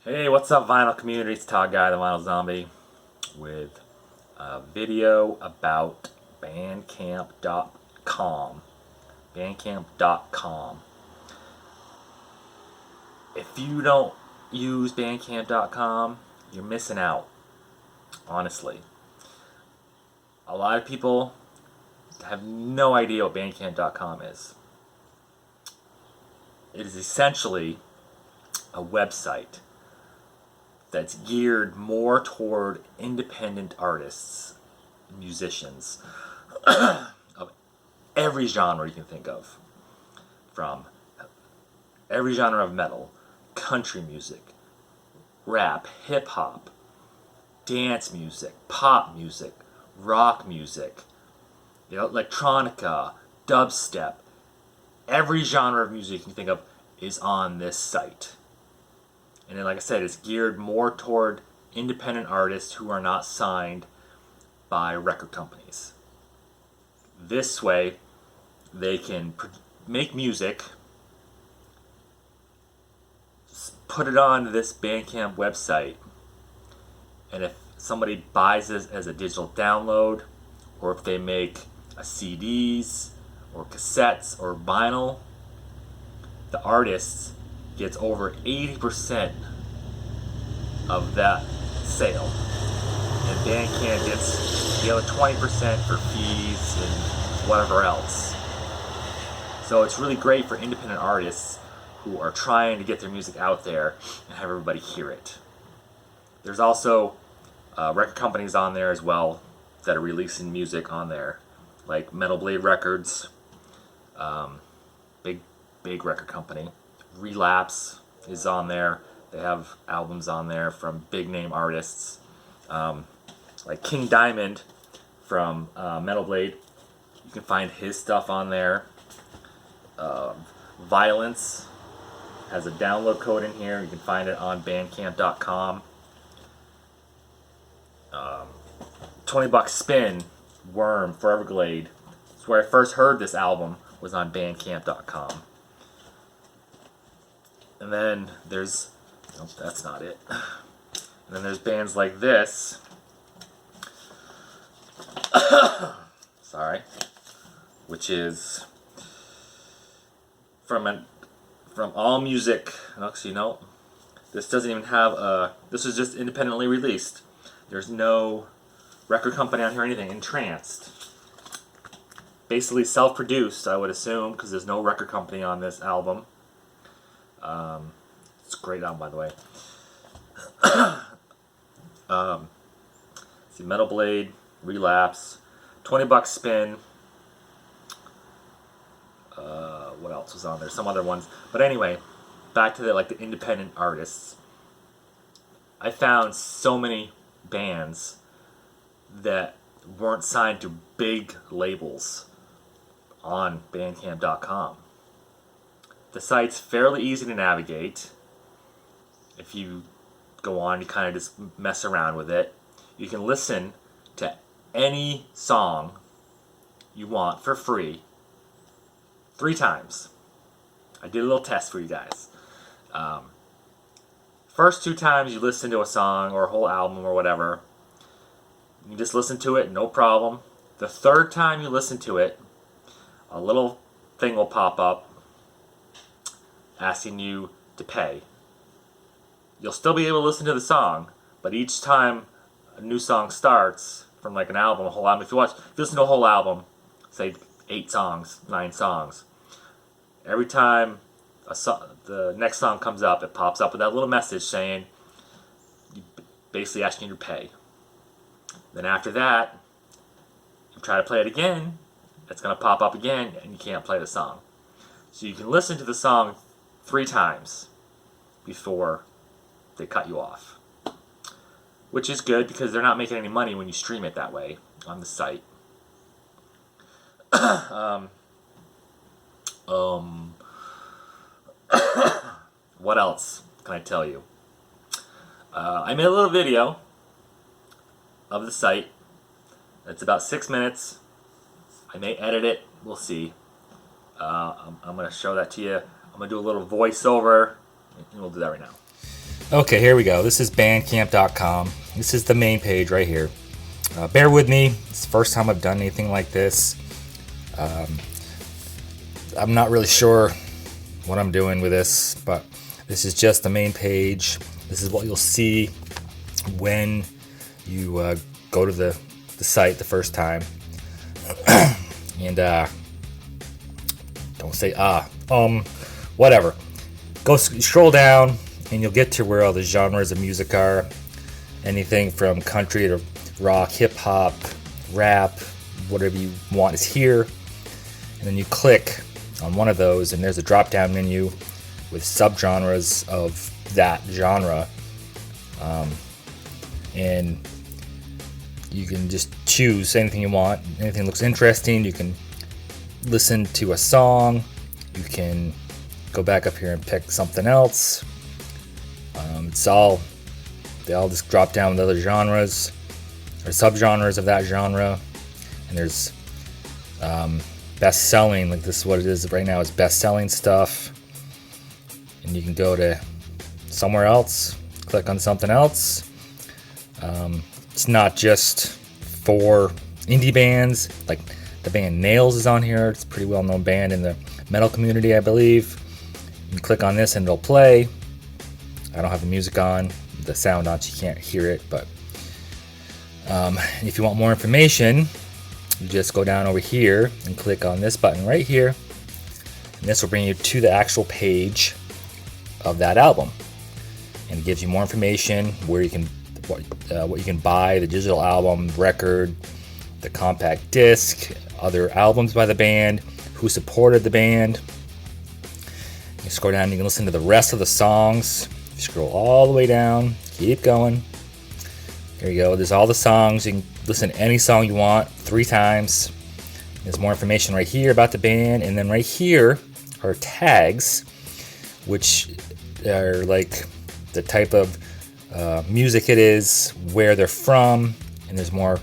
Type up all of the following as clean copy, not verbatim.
Hey, what's up, vinyl community? It's Todd Guy, the Vinyl Zombie, with a video about Bandcamp.com. Bandcamp.com. If you don't use Bandcamp.com, you're missing out, honestly. A lot of people have no idea what Bandcamp.com is. It is essentially a website that's geared more toward independent artists, musicians of every genre you can think of, from every genre of metal, country music, rap, hip hop, dance music, pop music, rock music, electronica, dubstep. Every genre of music you can think of is on this site. And then, like I said, it's geared more toward independent artists who are not signed by record companies. This way, they can make music, put it on this Bandcamp website, and if somebody buys this as a digital download, or if they make a CDs, or cassettes, or vinyl, the artist gets over 80% of that sale, and Bandcamp gets the other 20% for fees and whatever else. So it's really great for independent artists who are trying to get their music out there and have everybody hear it. There's also record companies on there as well that are releasing music on there, like Metal Blade Records, big record company. Relapse is on there. They have albums on there from big name artists, like King Diamond from Metal Blade. You can find his stuff on there. Violence has a download code in here. You can find it on Bandcamp.com. $20 Spin, Worm, Foreverglade. It's where I first heard this album, was on Bandcamp.com. And then there's, nope, that's not it. And then there's bands like this. Sorry. Which is from All Music. Actually, no. This doesn't even have a, this is just independently released. There's no record company on here or anything. Entranced. Basically self-produced, I would assume, because there's no record company on this album. It's a great album, by the way. See, Metal Blade, Relapse, $20 Spin. What else was on there? Some other ones. But anyway, back to the independent artists. I found so many bands that weren't signed to big labels on Bandcamp.com. The site's fairly easy to navigate. If you go on, you kind of just mess around with it. You can listen to any song you want for free 3 times. I did a little test for you guys. First 2 times you listen to a song or a whole album or whatever, you just listen to it, no problem. The 3rd time you listen to it, a little thing will pop up asking you to pay. You'll still be able to listen to the song, but each time a new song starts from like an album, a whole album, if you listen to a whole album, say 8 songs, 9 songs, every time the next song comes up, it pops up with that little message saying, basically asking you to pay. Then after that, you try to play it again, it's going to pop up again, and you can't play the song. So you can listen to the song 3 times before they cut you off. Which is good because they're not making any money when you stream it that way on the site. What else can I tell you? I made a little video of the site. It's about 6 minutes. I may edit it. We'll see. I'm going to show that to you. I'm going to do a little voiceover, and we'll do that right now. Okay, here we go. This is Bandcamp.com. This is the main page right here. Bear with me. It's the first time I've done anything like this. I'm not really sure what I'm doing with this, but this is just the main page. This is what you'll see when you go to the site the first time. And don't say whatever. Go scroll down and you'll get to where all the genres of music are. Anything from country to rock, hip hop, rap, whatever you want is here. And then you click on one of those and there's a drop down menu with subgenres of that genre. And you can just choose anything you want. Anything that looks interesting, you can listen to a song. You can go back up here and pick something else. They all just drop down with other genres or subgenres of that genre. And there's best selling, like this is what it is right now, is best selling stuff. And you can go to somewhere else, click on something else. It's not just for indie bands, like the band Nails is on here. It's a pretty well known band in the metal community, I believe. You can click on this and it'll play. I don't have the music on, the sound on, so you can't hear it, but if you want more information, you just go down over here and click on this button right here, and this will bring you to the actual page of that album, and it gives you more information where you can what you can buy, the digital album, record, the compact disc, other albums by the band, who supported the band. You scroll down and you can listen to the rest of the songs. You scroll all the way down, keep going. There you go, there's all the songs. You can listen to any song you want 3 times. There's more information right here about the band, and then right here are tags, which are like the type of music it is, where they're from, and there's more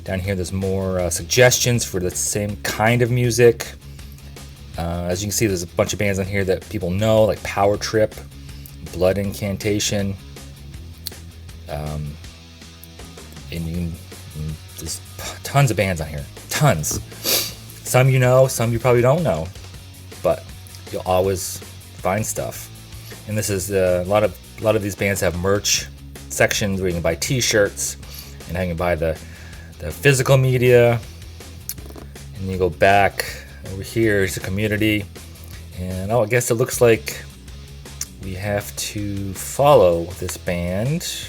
down here. There's more suggestions for the same kind of music. As you can see, there's a bunch of bands on here that people know, like Power Trip, Blood Incantation, and there's tons of bands on here, tons. Some you know, some you probably don't know, but you'll always find stuff. And this is a lot of these bands have merch sections where you can buy T-shirts, and you can buy the physical media. And you go back over here is the community, and I guess it looks like we have to follow this band.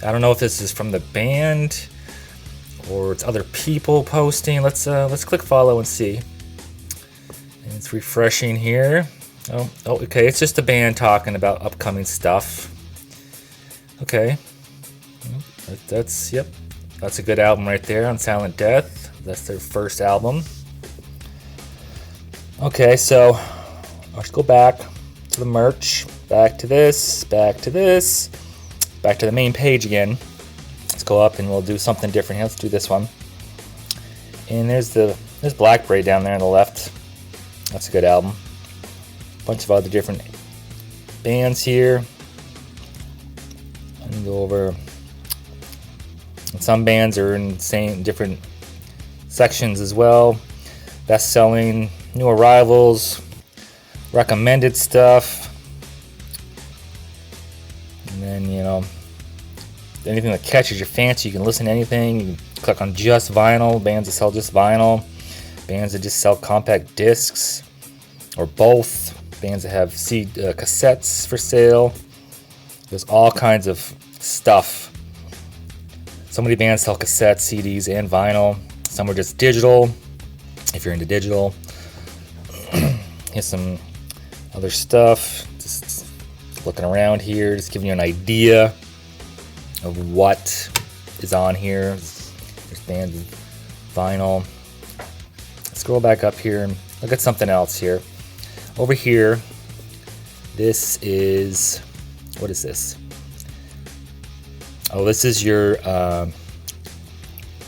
I don't know if this is from the band or it's other people posting. Let's click follow and see. And it's refreshing here. Oh, okay. It's just a band talking about upcoming stuff. Okay. That's a good album right there on Silent Death. That's their first album. Okay, so let's go back to the merch, back to this, back to this, back to the main page again. Let's go up and we'll do something different here. Let's do this one. And there's Black Braid down there on the left. That's a good album. Bunch of other different bands here. And go over. And some bands are in different sections as well. Best selling, new arrivals, recommended stuff, and then anything that catches your fancy. You can listen to anything. You can click on just vinyl, bands that sell just vinyl, bands that just sell compact discs or both, bands that have cassettes for sale. There's all kinds of stuff. So many bands sell cassettes, CDs, and vinyl. Some are just digital, if you're into digital. Here's some other stuff. Just looking around here, just giving you an idea of what is on here. There's bands of vinyl. Scroll back up here and look at something else here. Over here, this is, what is this? Oh, this is your,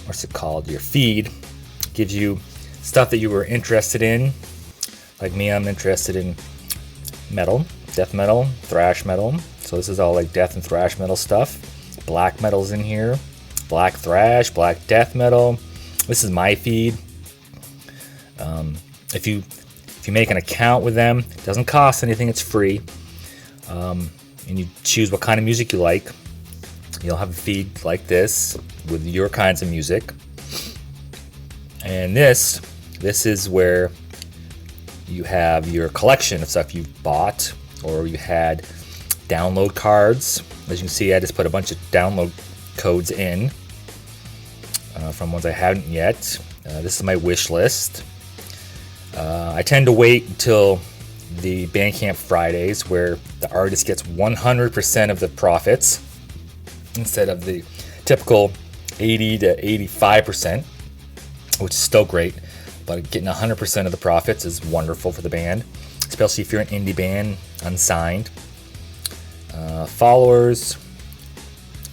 what's it called? Your feed. It gives you stuff that you were interested in. Like me, I'm interested in metal, death metal, thrash metal, So this is all like death and thrash metal stuff. Black metal's in here. Black thrash, black death metal. This is my feed. If you make an account with them, it doesn't cost anything. It's free. And you choose what kind of music you like. You'll have a feed like this with your kinds of music. And this is where you have your collection of stuff you've bought, or you had download cards. As you can see, I just put a bunch of download codes in from ones I haven't yet. This is my wish list. I tend to wait until the Bandcamp Fridays, where the artist gets 100% of the profits instead of the typical 80 to 85%, which is still great. But getting 100% of the profits is wonderful for the band, especially if you're an indie band, unsigned.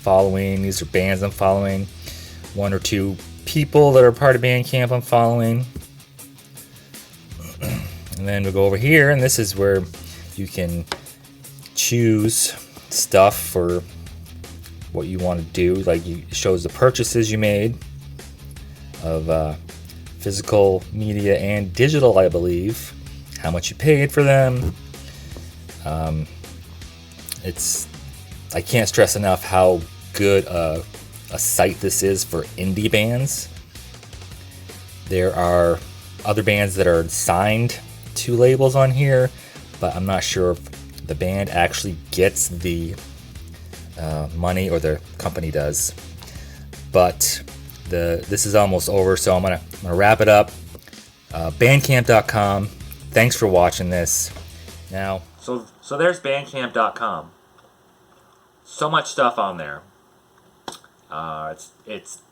Following, these are bands I'm following. 1 or 2 people that are part of Bandcamp I'm following. And then we'll go over here, and this is where you can choose stuff for what you want to do. Like, it shows the purchases you made of physical media and digital, I believe, how much you paid for them. I can't stress enough how good a site this is for indie bands. There are other bands that are signed to labels on here, but I'm not sure if the band actually gets the money, or the company does. But this is almost over, so I'm gonna wrap it up. Bandcamp.com. Thanks for watching this. Now, so there's Bandcamp.com. So much stuff on there. It's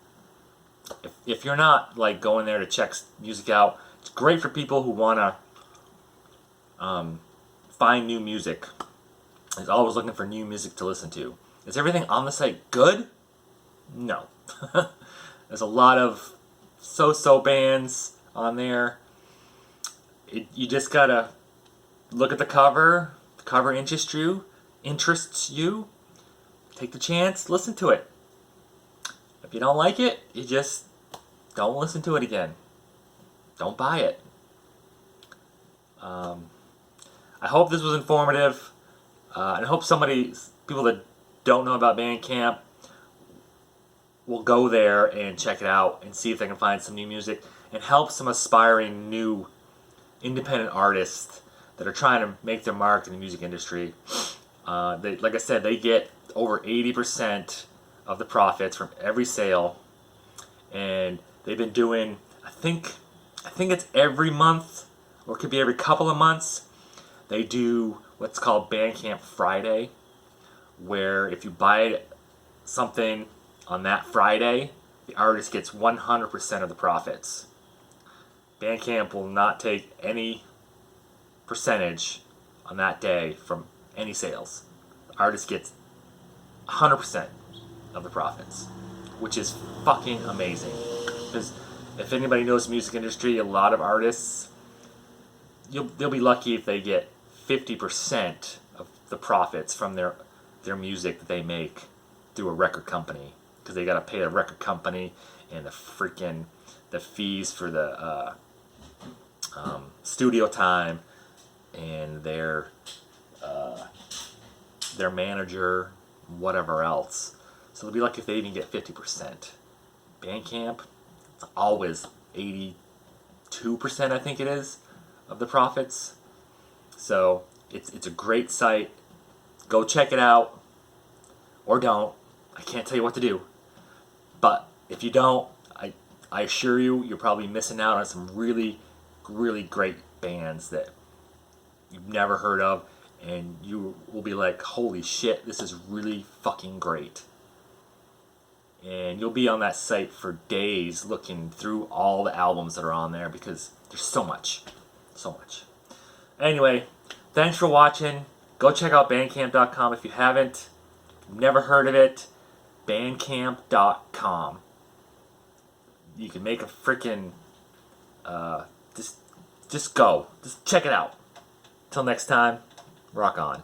if you're not like going there to check music out, it's great for people who wanna find new music. Is always looking for new music to listen to. Is everything on the site good? No. There's a lot of so-so bands on there. You just gotta look at the cover. The cover interests you. Take the chance, listen to it. If you don't like it, you just don't listen to it again. Don't buy it. I hope this was informative. And I hope people that don't know about Bandcamp will go there and check it out and see if they can find some new music and help some aspiring new independent artists that are trying to make their mark in the music industry. Like I said, they get over 80% of the profits from every sale, and they've been doing, I think it's every month, or it could be every couple of months, they do what's called Bandcamp Friday, where if you buy something on that Friday, the artist gets 100% of the profits. Bandcamp will not take any percentage on that day from any sales. The artist gets 100% of the profits, which is fucking amazing. Because if anybody knows the music industry, a lot of artists, they'll be lucky if they get 50% of the profits from their music that they make through a record company, because they got to pay a record company and the fees for the studio time and their manager, whatever else. So they'll be lucky if they even get 50%. Bandcamp, it's always 82%, I think it is, of the profits. So it's a great site. Go check it out, or don't. I can't tell you what to do. But if you don't, I assure you, you're probably missing out on some really, really great bands that you've never heard of, and you will be like, holy shit, this is really fucking great. And you'll be on that site for days looking through all the albums that are on there, because there's so much. Anyway, thanks for watching. Go check out Bandcamp.com if you haven't. Never heard of it. Bandcamp.com. You can make a freaking just go. Just check it out. Till next time, rock on.